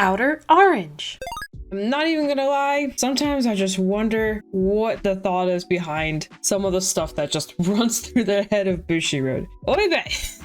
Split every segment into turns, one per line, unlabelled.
Outer Orange.
I'm not even gonna lie, sometimes I just wonder what the thought is behind some of the stuff that just runs through the head of Bushiroad. Oibe!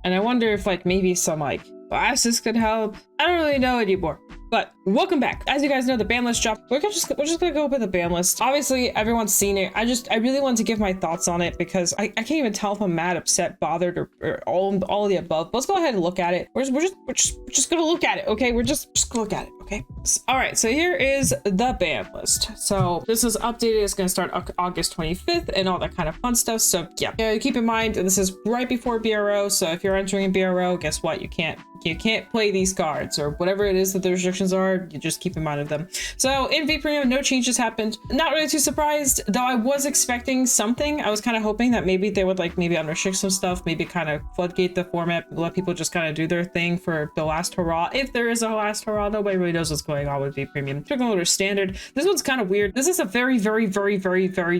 And I wonder if like maybe some like glasses could help. I don't really know anymore. But welcome back. As you guys know, the ban list dropped. We're just gonna go over the ban list. Obviously, everyone's seen it. I really want to give my thoughts on it because I can't even tell if I'm mad, upset, bothered, or all of the above. But let's go ahead and look at it. We're just gonna look at it, okay? We're just gonna look at it, okay? All right, so here is the ban list. So this is updated. It's gonna start August 25th and all that kind of fun stuff. So yeah, keep in mind this is right before BRO. So if you're entering a BRO, guess what? You can't play these cards or whatever it is that the restrictions are. You just keep in mind of them. So in V Premium, no changes happened. Not really too surprised, though I was expecting something. I was kind of hoping that maybe they would like maybe unrestrict some stuff, maybe kind of floodgate the format, let people just kind of do their thing for the last hurrah. If there is a last hurrah, nobody really knows what's going on with V Premium. Strict loader standard. This one's kind of weird. This is a very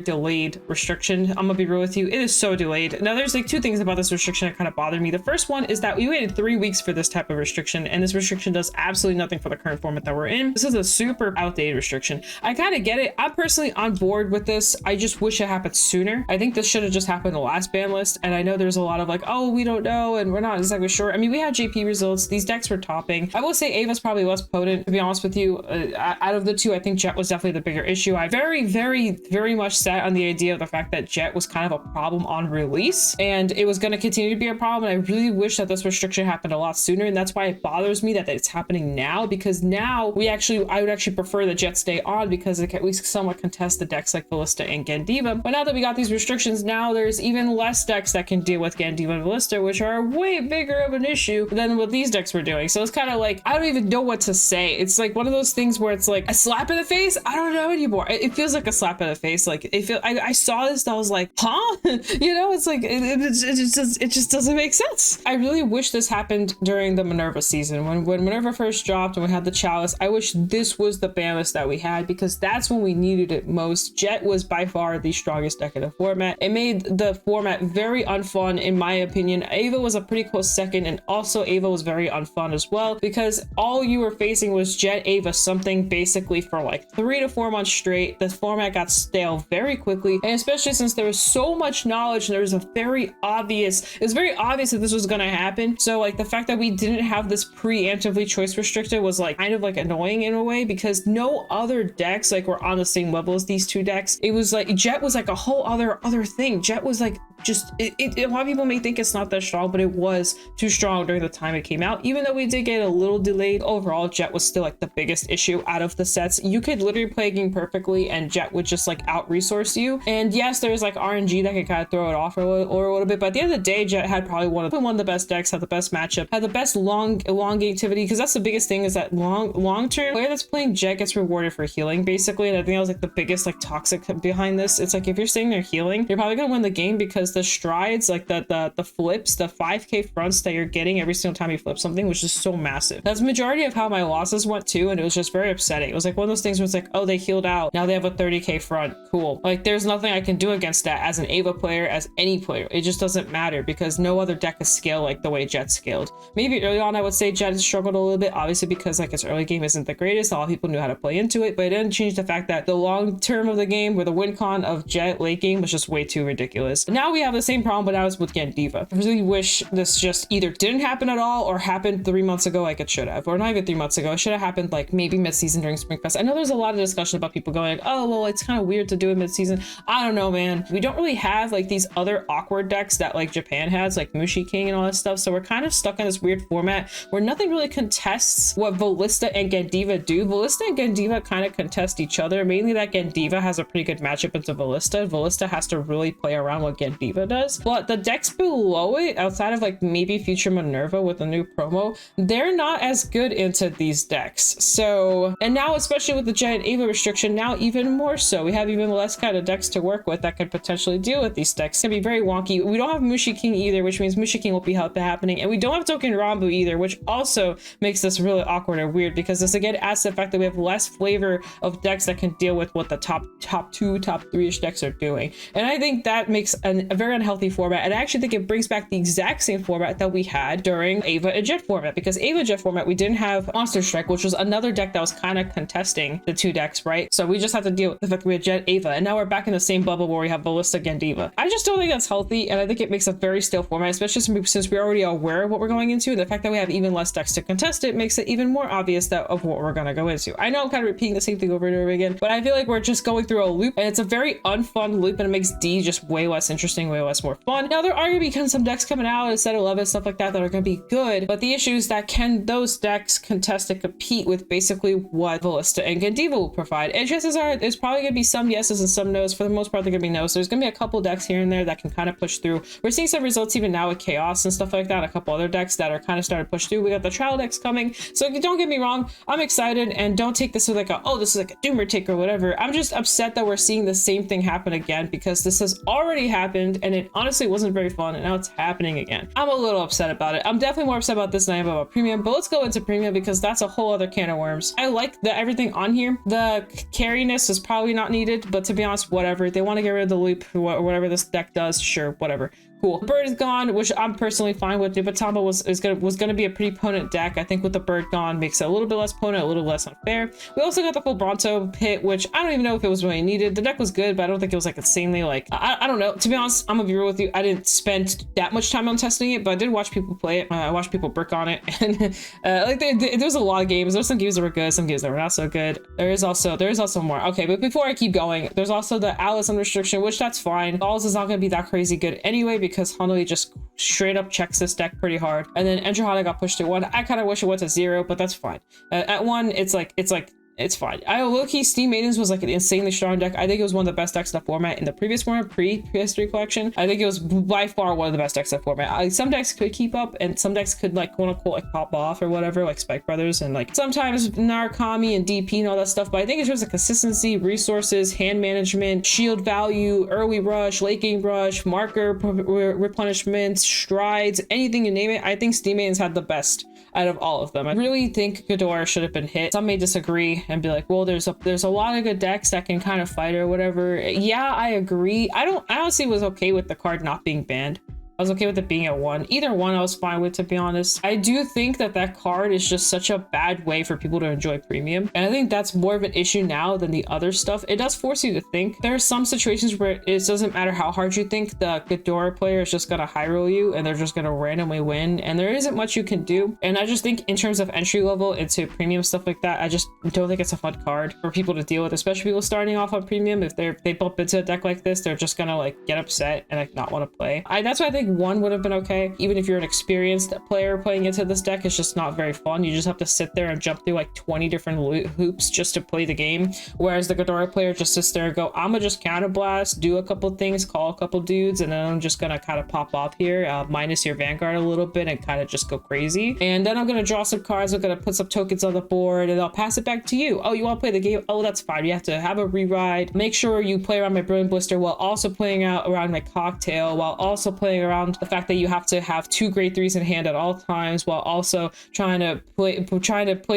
delayed restriction. I'm gonna be real with you. It is so delayed. Now there's like two things about this restriction that kind of bothered me. The first one is that we waited 3 weeks for this type of restriction, and this restriction does absolutely nothing for the current format that we're in. This is a super outdated restriction. I kind of get it. I'm personally on board with this. I just wish it happened sooner. I think this should have just happened the last ban list, and I know there's a lot of like, oh, we don't know and we're not exactly sure. I mean, we had JP results. These decks were topping. I will say Ava's probably less potent, to be honest with you. Out of the two, I think Jet was definitely the bigger issue. I very much sat on the idea of the fact that Jet was kind of a problem on release, and it was going to continue to be a problem. And I really wish that this restriction happened a lot sooner, and that's why it bothers me that it's happening now, because now I would actually prefer that Jet stay on because it can at least somewhat contest the decks like Ballista and Gandiva. But now that we got these restrictions, now there's even less decks that can deal with Gandiva and Ballista, which are way bigger of an issue than what these decks were doing. So it's kind of like, I don't even know what to say. It's like one of those things where it's like a slap in the face. I don't know anymore. It feels like a slap in the face. Like I saw this and I was like, huh? You know, it's like it just doesn't make sense. I really wish this happened during the Minerva season when Minerva first dropped and we had the Chalice. I wish this was the ban list that we had because that's when we needed it most. Jet was by far the strongest deck in the format. It made the format very unfun in my opinion. Ava was a pretty close second, and also Ava was very unfun as well because all you were facing was Jet Ava something basically for like 3 to 4 months straight. The format got stale very quickly, and especially since there was so much knowledge and there was it was very obvious that this was going to happen. So like the fact that we didn't have this preemptively choice restricted was like kind of like annoying in a way because no other decks like were on the same level as these two decks. It was like Jet was like a whole other thing. Jet was like just a lot of people may think it's not that strong, but it was too strong during the time it came out. Even though we did get a little delayed, overall Jet was still like the biggest issue out of the sets. You could literally play a game perfectly and Jet would just like out resource you. And yes, there's like RNG that could kind of throw it off or a little bit, but at the end of the day, Jet had probably one of the best decks, had the best matchup, had the best long activity, because that's the biggest thing is that long term player that's playing Jet gets rewarded for healing basically. And I think that was like the biggest like toxic behind this. It's like if you're sitting there healing, you're probably gonna win the game because the strides, like the flips, the 5k fronts that you're getting every single time you flip something, which is so massive. That's the majority of how my losses went too, and it was just very upsetting. It was like one of those things where it's like, oh, they healed out, now they have a 30k front, cool. Like there's nothing I can do against that as an Ava player, as any player. It just doesn't matter because no other deck is scaled like the way Jet scaled. Maybe early on I would say Jet has struggled a little bit, obviously because like its early game isn't the greatest. A lot of people knew how to play into it, but it didn't change the fact that the long term of the game where the win con of Jet late game was just way too ridiculous. Now we have the same problem, but now it's with Gandiva. I really wish this just either didn't happen at all or happened 3 months ago like it should have, or not even 3 months ago. It should have happened like maybe mid-season during Spring Fest. I know there's a lot of discussion about people going, oh, well, it's kind of weird to do it mid-season. I don't know, man. We don't really have like these other awkward decks that like Japan has, like Mushi King and all that stuff. So we're kind of stuck in this weird format where nothing really contests what Ballista and Gandiva do. Ballista and Gandiva kind of contest each other, mainly that Gandiva has a pretty good matchup into Ballista. Ballista has to really play around what Gandiva does, but the decks below it, outside of like maybe Future Minerva with a new promo, they're not as good into these decks. So, and now especially with the Giant Ava restriction, now even more so, we have even less kind of decks to work with that could potentially deal with these decks. It's gonna be very wonky. We don't have Mushi King either, which means Mushi King will be happening, and we don't have Token Rambu either, which also makes this really awkward and weird because this again adds to the fact that we have less flavor of decks that can deal with what the top 2, top 3-ish decks are doing. And I think that makes a very unhealthy format. And I actually think it brings back the exact same format that we had during Ava and Jet format, because Ava and Jet format, we didn't have Monster Strike, which was another deck that was kind of contesting the two decks, right? So we just had to deal with the fact that we had Jet Ava, and now we're back in the same bubble where we have Ballistic and Diva. I just don't think that's healthy, and I think it makes a very stale format, especially since we're already aware of what we're going into. The fact that we have even less decks to contest it makes it even more obvious that of what we're gonna go into. I know I'm kind of repeating the same thing over and over again, but I feel like we're just going through a loop, and it's a very unfun loop, and it makes D just way less interesting, way less more fun. Now there are gonna be some decks coming out at set 11, stuff like that are gonna be good, but the issue is that can those decks contest and compete with basically what Ballista and Gandiva will provide? And chances are there's probably gonna be some yeses and some nos. For the most part, they're gonna be no's. So there's gonna be a couple decks here and there that can kind of push through. We're seeing some results even now with Chaos and stuff like that. A couple other decks that are kind of starting to push through. We got the trial decks coming. So don't get me wrong, I'm excited, and don't take this as like a, oh, this is like a doomer take or whatever. I'm just upset that we're seeing the same thing happen again, because this has already happened and it honestly wasn't very fun, and now it's happening again. I'm a little upset about it. I'm definitely more upset about this than I am about premium, but let's go into premium because that's a whole other can of worms. I like everything on here. The carriness is probably not needed, but to be honest, whatever. They want to get rid of the loop or whatever this deck does, sure, whatever. Cool. Bird is gone, which I'm personally fine with. Dibatama was gonna be a pretty potent deck. I think with the bird gone makes it a little bit less potent, a little less unfair. We also got the full Bronto hit, which I don't even know if it was really needed. The deck was good, but I don't think it was like insanely like, I don't know. To be honest, I'm gonna be real with you. I didn't spend that much time on testing it, but I did watch people play it. I watched people brick on it, and like there was a lot of games. There's some games that were good, some games that were not so good. There is also more. Okay, but before I keep going, there's also the Alice restriction, which that's fine. Balls is not gonna be that crazy good anyway, because Hanoi just straight up checks this deck pretty hard. And then Entrahana got pushed to 1. I kind of wish it went to 0, but that's fine. At 1, it's fine. I low-key Steam Maidens was like an insanely strong deck. I think it was one of the best decks in the format in the previous format, pre-PS3 collection. I think it was by far one of the best decks in the format. Some decks could keep up, and some decks could like quote unquote like pop off or whatever, like Spike Brothers and like sometimes Narukami and DP and all that stuff. But I think in terms of consistency, resources, hand management, shield value, early rush, late game rush, marker replenishment, strides, anything you name it, I think Steam Maidens had the best out of all of them. I really think Ghidorah should have been hit. Some may disagree and be like, well, there's a lot of good decks that can kind of fight or whatever. Yeah, I agree. I honestly was okay with the card not being banned. I was okay with it being at 1. Either one I was fine with, to be honest. I do think that card is just such a bad way for people to enjoy premium. And I think that's more of an issue now than the other stuff. It does force you to think. There are some situations where it doesn't matter how hard you think, the Ghidorah player is just gonna high roll you and they're just gonna randomly win. And there isn't much you can do. And I just think in terms of entry level into premium stuff like that, I just don't think it's a fun card for people to deal with, especially people starting off on premium. If they bump into a deck like this, they're just gonna like get upset and like not want to play. That's why I think 1 would have been okay. Even if you're an experienced player playing into this deck, it's just not very fun. You just have to sit there and jump through like 20 different hoops just to play the game. Whereas the Ghidorah player just sits there and go, I'm gonna just counter blast, do a couple things, call a couple dudes, and then I'm just gonna kind of pop off here, minus your Vanguard a little bit and kind of just go crazy. And then I'm gonna draw some cards, I'm gonna put some tokens on the board, and I'll pass it back to you. Oh, you want to play the game? Oh, that's fine. You have to have a re-ride. Make sure you play around my Brilliant Blister while also playing around my Cocktail, while also playing around the fact that you have to have 2 grade 3s in hand at all times, while also trying to play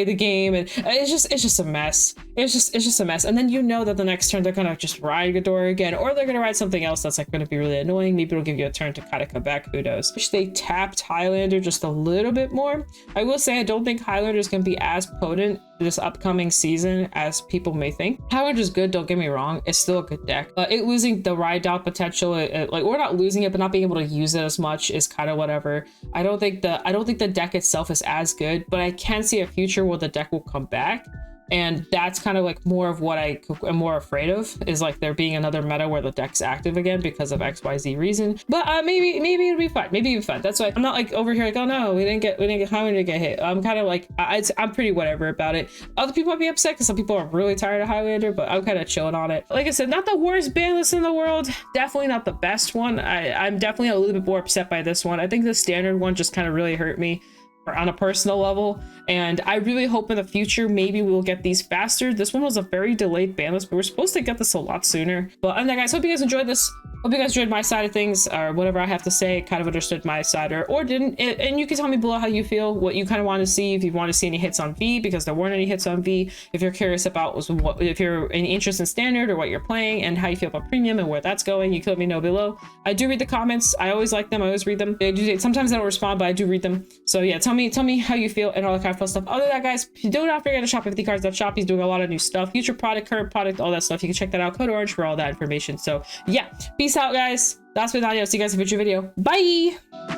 the game. And it's just a mess. It's just a mess. And then you know that the next turn they're gonna just ride Ghidorah again, or they're gonna ride something else that's like gonna be really annoying. Maybe it'll give you a turn to kind of come back. Who knows? Wish they tapped Highlander just a little bit more. I will say I don't think Highlander is gonna be as potent this upcoming season as people may think. Highlander is good, don't get me wrong. It's still a good deck. It losing the ride down potential, like we're not losing it, but not being able to use it as much is kind of whatever. I don't think the deck itself is as good, but I can see a future where the deck will come back. And that's kind of like more of what I am more afraid of, is like there being another meta where the deck's active again because of XYZ reason. But maybe it'll be fun. Maybe it'll be fun. That's why I'm not like over here like, oh no, we didn't get Highlander to get hit. I'm kind of like, I'm pretty whatever about it. Other people might be upset because some people are really tired of Highlander, but I'm kind of chilling on it. Like I said, not the worst ban list in the world. Definitely not the best one. I'm definitely a little bit more upset by this one. I think the standard one just kind of really hurt me on a personal level, and I really hope in the future maybe we will get these faster. This one was a very delayed ban list, but we're supposed to get this a lot sooner. But anyway, guys, hope you guys enjoyed this. Hope you guys enjoyed my side of things, or whatever I have to say, kind of understood my side or didn't. And you can tell me below how you feel, what you kind of want to see, if you want to see any hits on V, because there weren't any hits on V. If you're curious about if you're any interest in standard or what you're playing and how you feel about premium and where that's going, you can let me know below. I do read the comments. I always like them. I always read them. Sometimes I don't respond, but I do read them. So yeah, tell me how you feel and all that kind of fun stuff. Other than that, guys, do not forget to shop at thecards.shop. He's doing a lot of new stuff, future product, current product, all that stuff. You can check that out. Code Orange for all that information. So yeah, peace out, guys. That's been Nadia. See you guys in a future video. Bye.